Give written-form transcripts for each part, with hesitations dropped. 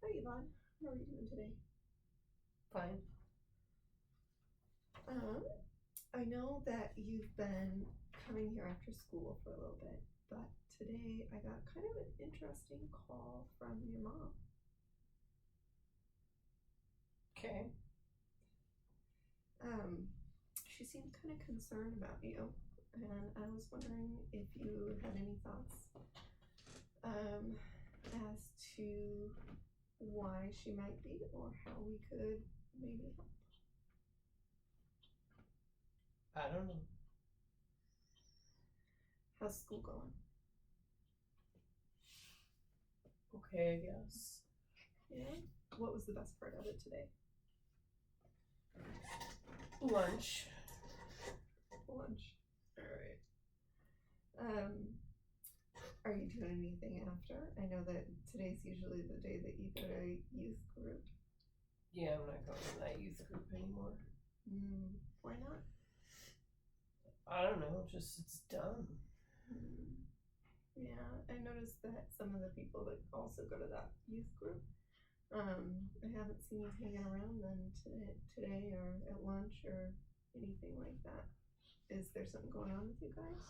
Hi, Yvonne. How are you doing today? Fine. I know that you've been coming here after school for a little bit, but today I got kind of an interesting call from your mom. Okay. She seemed kind of concerned about you, and I was wondering if you had any thoughts as to why she might be or how we could maybe help. I don't know. How's school going? Okay, I guess. Yeah? What was the best part of it today? Lunch. Lunch. All right. Are you doing anything after? I know that today's usually the day that you go to youth group. Yeah, I'm not going to that youth group anymore. Why not? I don't know, just it's dumb. Yeah, I noticed that some of the people that also go to that youth group, I haven't seen you hanging around them today or at lunch or anything like that. Is there something going on with you guys?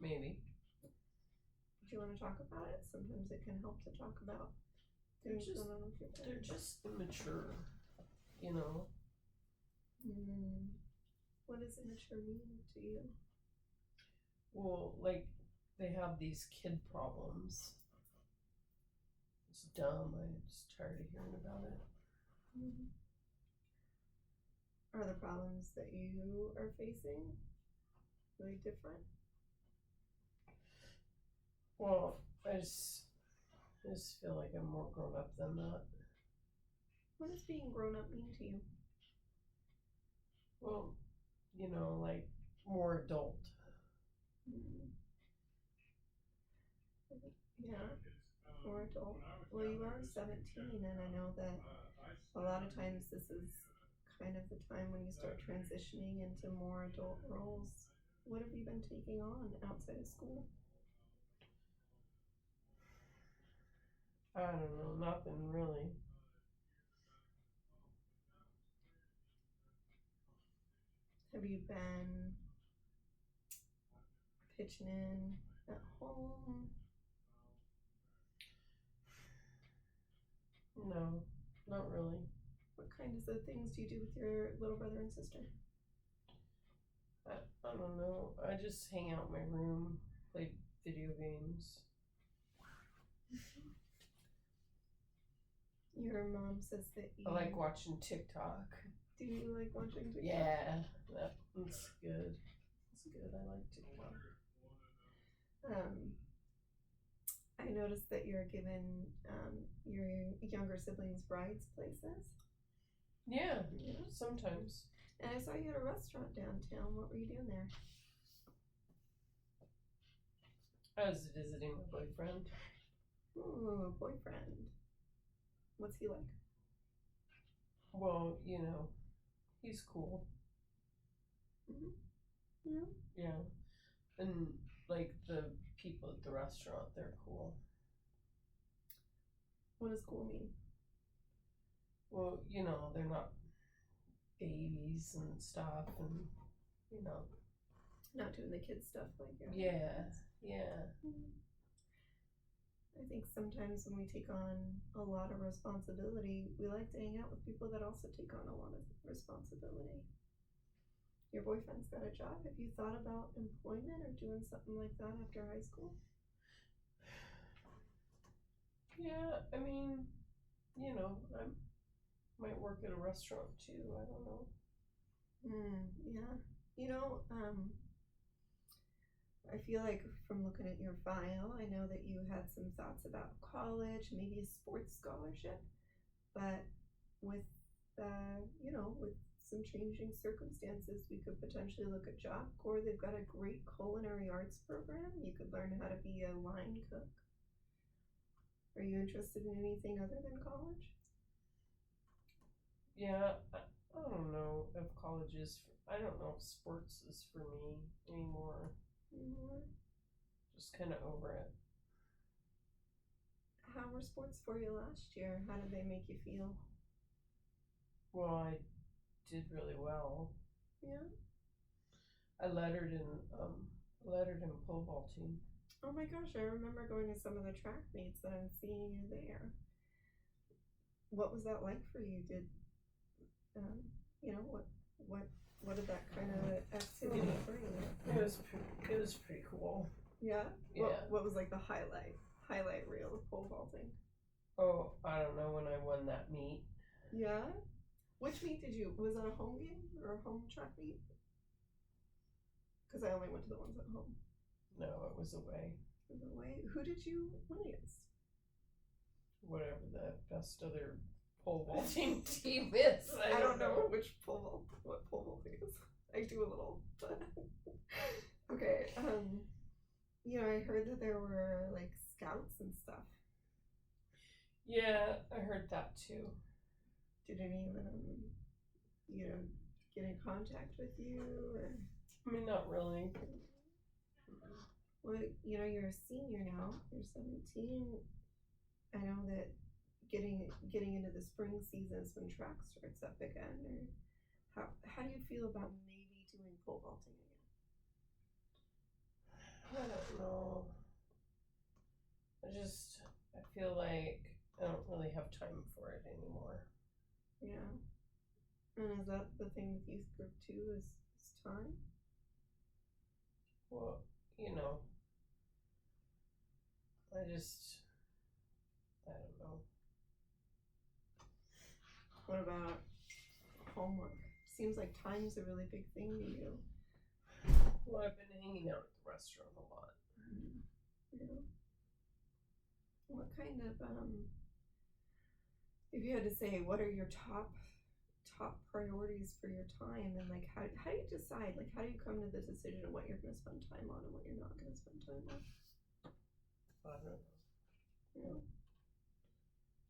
Maybe. Do you want to talk about it? Sometimes it can help to talk about things going on with your They're parents. just immature, you know. What does immature mean to you? Well, like they have these kid problems. It's dumb. I'm just tired of hearing about it. Are the problems that you are facing really different? Well, I just feel like I'm more grown up than that. What does being grown up mean to you? Well, you know, like more adult. Yeah, more adult. Well, you are 17, and I know that a lot of times this is kind of the time when you start transitioning into more adult roles. What have you been taking on outside of school? I don't know, nothing really. Have you been pitching in at home? No, not really. What kinds of things do you do with your little brother and sister? I don't know. I just hang out in my room, play video games. Your mom says that you I like watching TikTok. Do you like watching TikTok? Yeah, that's good. It's good. I like TikTok. I noticed that you're giving your younger siblings rides places. Yeah, sometimes. And I saw you at a restaurant downtown. What were you doing there? I was visiting my boyfriend. Ooh, boyfriend. What's he like? Well, you know, he's cool. Yeah. Yeah. And like the people at the restaurant, they're cool. What does cool mean? Well, you know, they're not babies and stuff, and you know. Not doing the kid stuff like that. Yeah. I think sometimes when we take on a lot of responsibility, we like to hang out with people that also take on a lot of responsibility. Your boyfriend's got a job. Have you thought about employment or doing something like that after high school? Yeah, I mean, you know, I might work at a restaurant too. I don't know. Yeah. You know, I feel like from looking at your file, I know that you had some thoughts about college, maybe a sports scholarship, but with, with some changing circumstances, we could potentially look at Job Corps. They've got a great culinary arts program. You could learn how to be a line cook. Are you interested in anything other than college? Yeah, I don't know if college is. I don't know if sports is for me anymore. Just kind of over it. How are sports for you last year? How did they make you feel? Well, I did really well. Yeah. I lettered in pole vaulting. Oh my gosh, I remember going to some of the track meets and I'm seeing you there. What was that like for you? Did you know what did that kind of activity bring? It was pretty cool. Yeah. Yeah. What was like the highlight reel of pole vaulting? Oh, I don't know, when I won that meet. Yeah. Which meet did you? Was that a home game or a home track meet? Because I only went to the ones at home. No, it was away. Who did you win against? Whatever the best other pole vaulting team is. I don't know what pole vaulting is. I do a little, but okay. You know, I heard that there were like scouts and stuff. Yeah, I heard that too. Did anyone, you know, get in contact with you or? I mean, not really. Well, you know, you're a senior now. You're 17. I know that getting into the spring season is when track starts up again. Or how do you feel about maybe doing pole vaulting again? I don't know. I feel like I don't really have time for it anymore. Yeah. And is that the thing with youth group too? Is time? Well, you know, I don't know. What about homework? Seems like time's a really big thing to you. Well, I've been hanging out at the restaurant a lot. Yeah. What kind of if you had to say what are your top priorities for your time, and like how do you decide, like how do you come to the decision of what you're going to spend time on and what you're not going to spend time on? I don't know. Yeah.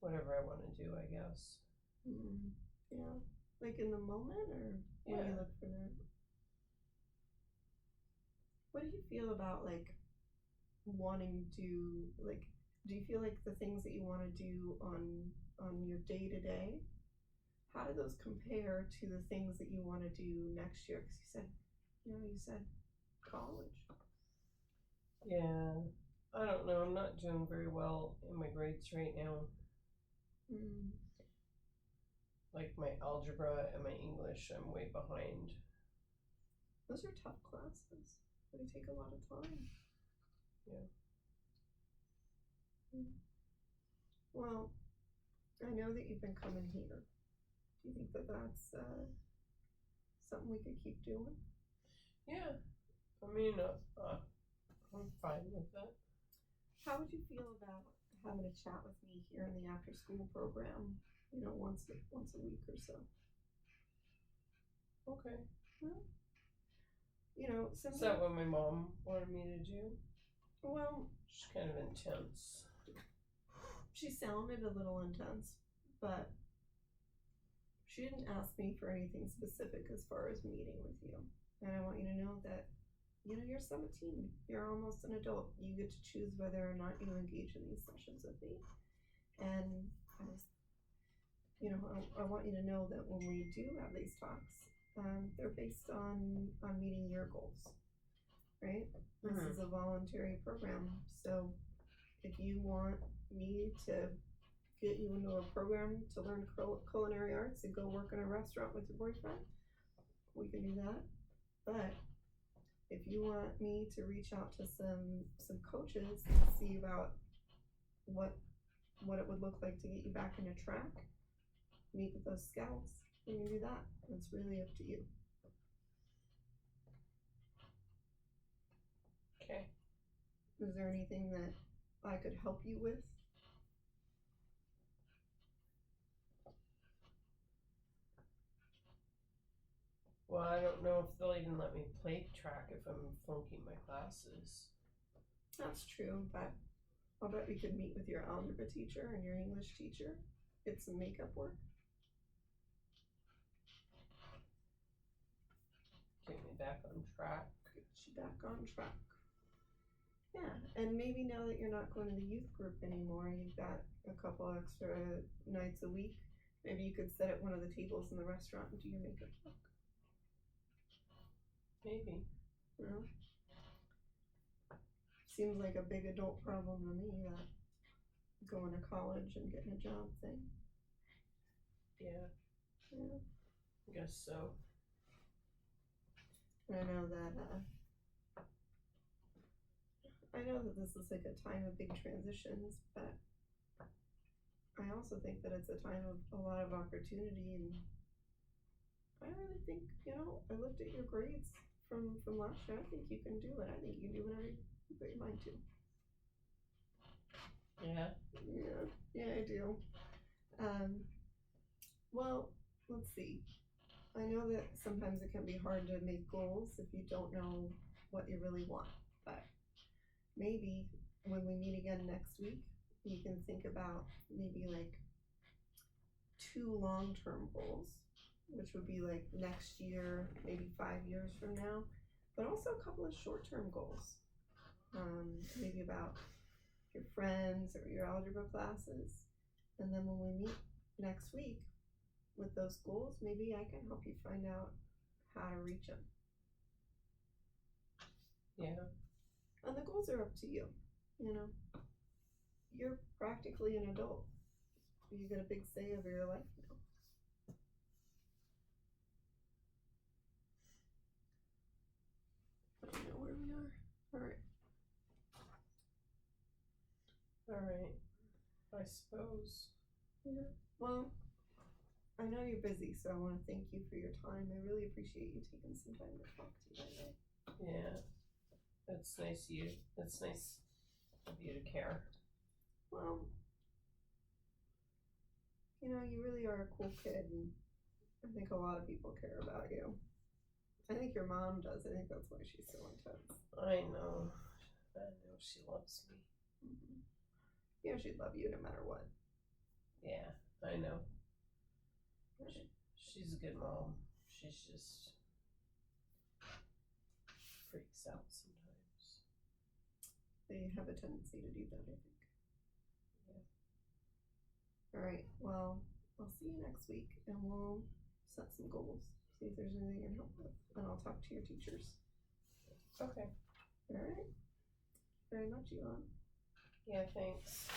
Whatever I want to do, I guess. Yeah. Like in the moment, or when you look for that? What do you feel about like wanting to, like, do you feel like the things that you want to do on your day to day, how do those compare to the things that you want to do next year? Because you said college. Yeah, I don't know. I'm not doing very well in my grades right now. Like my algebra and my English, I'm way behind. Those are tough classes. They take a lot of time. Yeah. Well, I know that you've been coming here. Do you think that that's something we could keep doing? Yeah, I mean, I'm fine with that. How would you feel about having a chat with me here in the after school program? You know, once a week or so. Okay. Well, you know, is that what my mom wanted me to do? Well, she's kind of intense. She sounded a little intense, but she didn't ask me for anything specific as far as meeting with you. And I want you to know that, you know, you're 17. You're almost an adult. You get to choose whether or not you engage in these sessions with me. And I want you to know that when we do have these talks, they're based on meeting your goals, right? This is a voluntary program, so if you want me to get you into a program to learn culinary arts and go work in a restaurant with your boyfriend, we can do that. But if you want me to reach out to some coaches and see about what it would look like to get you back into track, meet with those scouts, we can do that. It's really up to you. Okay. Is there anything that I could help you with? Well, I don't know if they'll even let me play track if I'm flunking my classes. That's true, but I'll bet we could meet with your algebra teacher and your English teacher, get some makeup work. Get me back on track. Get you back on track. Yeah, and maybe now that you're not going to the youth group anymore, you've got a couple extra nights a week. Maybe you could sit at one of the tables in the restaurant and do your makeup look. Maybe. You know? Seems like a big adult problem to me, that going to college and getting a job thing. Yeah, Yeah. I guess so. And I know that this is like a time of big transitions, but I also think that it's a time of a lot of opportunity, and I really think, I looked at your grades from last year. I think you can do it. I think you can do whatever you put your mind to. Yeah. Yeah, I do. Well, let's see. I know that sometimes it can be hard to make goals if you don't know what you really want, but maybe when we meet again next week, you can think about maybe like 2 long-term goals, which would be like next year, maybe 5 years from now, but also a couple of short-term goals. Maybe about your friends or your algebra classes. And then when we meet next week with those goals, maybe I can help you find out how to reach them. Yeah. And the goals are up to you. You're practically an adult. You get a big say over your life now. I don't know where we are. Alright. I suppose. Yeah. Well, I know you're busy, so I want to thank you for your time. I really appreciate you taking some time to talk to me today. Yeah. That's nice of you. That's nice of you to care. Well, you really are a cool kid, and I think a lot of people care about you. I think your mom does. I think that's why she's so intense. I know she loves me. Mm-hmm. She'd love you no matter what. Yeah, I know. Right. She's a good mom. She's just freaks out sometimes. They have a tendency to do that, I think. Yeah. All right. Well, I'll see you next week, and we'll set some goals. See if there's anything I can help with, and I'll talk to your teachers. Okay. All right. Very much, Elon. Yeah, thanks.